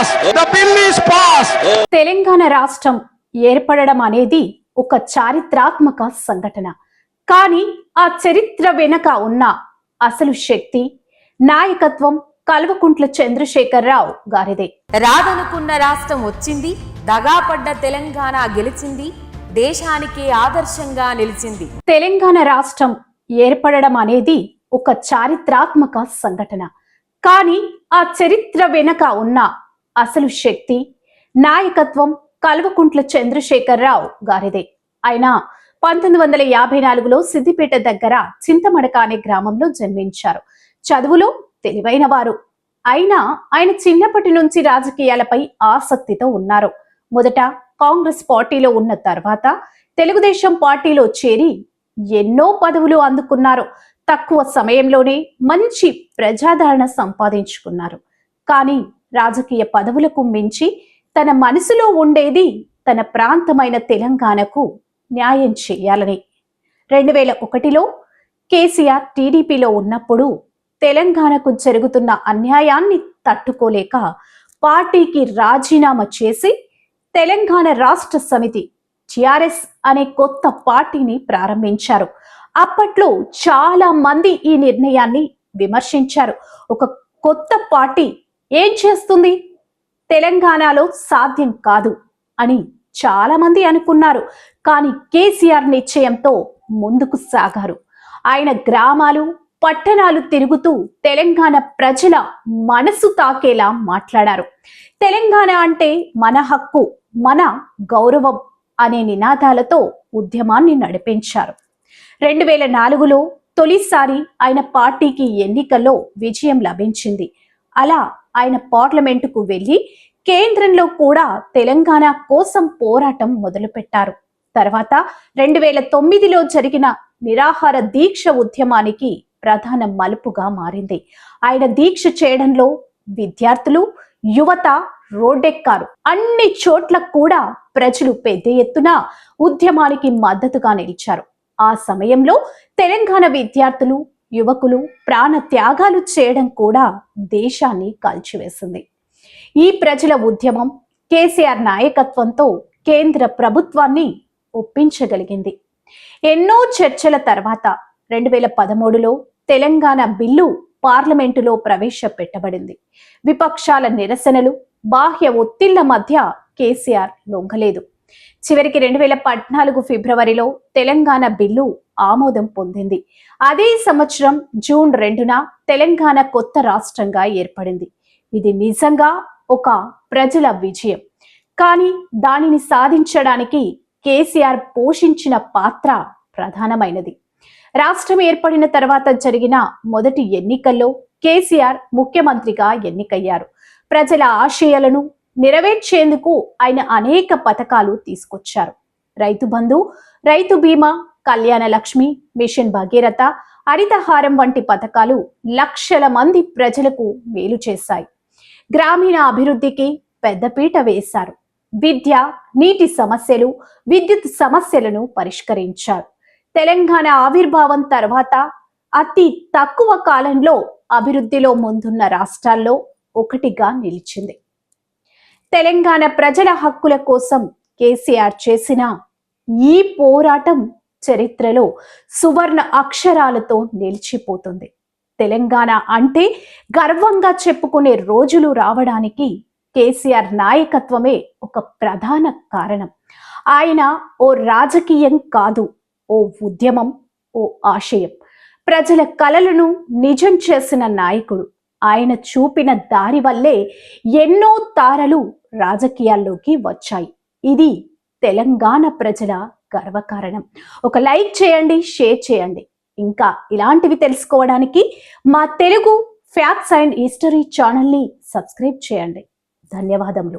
passed. The bill is passed. Telangana రాష్ట్రం ఏర్పడడం అనేది ఒక చారిత్రాత్మక సంఘటన. కానీ ఆ చరిత్ర వెనుక ఉన్న అసలు శక్తి, నాయకత్వం కల్వకుంట్ల చంద్రశేఖరరావు గారిదే. రాదనుకున్న రాష్ట్రం వచ్చింది, దగాపడ్డ తెలంగాణ గెలిచింది, దేశానికి ఆదర్శంగా నిలిచింది. తెలంగాణ రాష్ట్రం ఏర్పడడం అనేది ఒక చారిత్రాత్మక సంఘటన. కానీ ఆ చరిత్ర వెనుక ఉన్న అసలు శక్తి, నాయకత్వం కల్వకుంట్ల చంద్రశేఖరరావు గారిదే. ఆయన 1954లో సిద్దిపేట దగ్గర చింతమడక అనే గ్రామంలో జన్మించారు. చదువులో తెలివైన వారు. అయినా ఆయన చిన్నప్పటి నుంచి రాజకీయాలపై ఆసక్తితో ఉన్నారు. మొదట కాంగ్రెస్ పార్టీలో ఉన్న తర్వాత తెలుగుదేశం పార్టీలో చేరి ఎన్నో పదవులు అందుకున్నారు. తక్కువ సమయంలోనే మంచి ప్రజాదరణ సంపాదించుకున్నారు. కానీ రాజకీయ పదవులకు మించి తన మనసులో ఉండేది తన ప్రాంతమైన తెలంగాణకు న్యాయం చేయాలని. 2001లో కేసీఆర్ టీడీపీలో ఉన్నప్పుడు తెలంగాణకు జరుగుతున్న అన్యాయాన్ని తట్టుకోలేక పార్టీకి రాజీనామా చేసి తెలంగాణ రాష్ట్ర సమితి టిఆర్ఎస్ అనే కొత్త పార్టీని ప్రారంభించారు. అప్పట్లో చాలా మంది ఈ నిర్ణయాన్ని విమర్శించారు. ఒక కొత్త పార్టీ ఏం చేస్తుంది, తెలంగాణలో సాధ్యం కాదు అని చాలా మంది అనుకున్నారు. కానీ కేసీఆర్ నిశ్చయంతో ముందుకు సాగారు. ఆయన గ్రామాలు, పట్టణాలు తిరుగుతూ తెలంగాణ ప్రజల మనసు తాకేలా మాట్లాడారు. తెలంగాణ అంటే మన హక్కు, మన గౌరవం అనే నినాదాలతో ఉద్యమాన్ని నడిపించారు. 2004లో తొలిసారి ఆయన పార్టీకి ఎన్నికల్లో విజయం లభించింది. అలా ఆయన పార్లమెంటుకు వెళ్లి కేంద్రంలో కూడా తెలంగాణ కోసం పోరాటం మొదలుపెట్టారు. తర్వాత 2009లో జరిగిన నిరాహార దీక్ష ఉద్యమానికి ప్రధాన మలుపుగా మారింది. ఆయన దీక్ష చేయడంలో విద్యార్థులు, యువత రోడ్డెక్కారు. అన్ని చోట్ల కూడా ప్రజలు పెద్ద ఎత్తున ఉద్యమానికి మద్దతుగా నిలిచారు. ఆ సమయంలో తెలంగాణ విద్యార్థులు, యువకులు ప్రాణ త్యాగాలు చేయడం కూడా దేశాన్ని కాల్చివేసింది. ఈ ప్రజల ఉద్యమం కేసీఆర్ నాయకత్వంతో కేంద్ర ప్రభుత్వాన్ని ఒప్పించగలిగింది. ఎన్నో చర్చల తర్వాత 2013లో తెలంగాణ బిల్లు పార్లమెంటులో ప్రవేశపెట్టబడింది. విపక్షాల నిరసనలు, బాహ్య ఒత్తిళ్ల మధ్య కేసీఆర్ లొంగలేదు. చివరికి 2014 ఫిబ్రవరిలో తెలంగాణ బిల్లు ఆమోదం పొందింది. అదే సంవత్సరం జూన్ 2న తెలంగాణ కొత్త రాష్ట్రంగా ఏర్పడింది. ఇది నిజంగా ఒక ప్రజల విజయం. కానీ దానిని సాధించడానికి కేసీఆర్ పోషించిన పాత్ర ప్రధానమైనది. రాష్ట్రం ఏర్పడిన తర్వాత జరిగిన మొదటి ఎన్నికల్లో కేసీఆర్ ముఖ్యమంత్రిగా ఎన్నికయ్యారు. ప్రజల ఆశయాలను నెరవేర్చేందుకు ఆయన అనేక పథకాలు తీసుకొచ్చారు. రైతు బంధు, రైతు బీమా, కళ్యాణ లక్ష్మి, మిషన్ భగీరథ, హరితహారం వంటి పథకాలు లక్షల మంది ప్రజలకు మేలు చేశాయి. గ్రామీణ అభివృద్ధికి పెద్దపీట వేశారు. విద్య, నీటి సమస్యలు, విద్యుత్ సమస్యలను పరిష్కరించారు. తెలంగాణ ఆవిర్భావం తర్వాత అతి తక్కువ కాలంలో అభివృద్ధిలో ముందున్న రాష్ట్రాల్లో ఒకటిగా నిలిచింది. తెలంగాణ ప్రజల హక్కుల కోసం కేసీఆర్ చేసిన ఈ పోరాటం చరిత్రలో సువర్ణ అక్షరాలతో నిలిచిపోతుంది. తెలంగాణ అంటే గర్వంగా చెప్పుకునే రోజులు రావడానికి కేసీఆర్ నాయకత్వమే ఒక ప్రధాన కారణం. ఆయన ఓ రాజకీయం కాదు, ఓ ఉద్యమం, ఓ ఆశయం. ప్రజల కలలను నిజం చేసిన నాయకుడు. ఆయన చూపిన దారి వల్లే ఎన్నో తారలు రాజకీయాల్లోకి వచ్చాయి. ఇది తెలంగాణ ప్రజల గర్వకారణం. ఒక లైక్ చేయండి, షేర్ చేయండి. ఇంకా ఇలాంటివి తెలుసుకోవడానికి మా తెలుగు ఫ్యాక్ట్స్ అండ్ హిస్టరీ ఛానల్ని సబ్స్క్రైబ్ చేయండి. ధన్యవాదములు.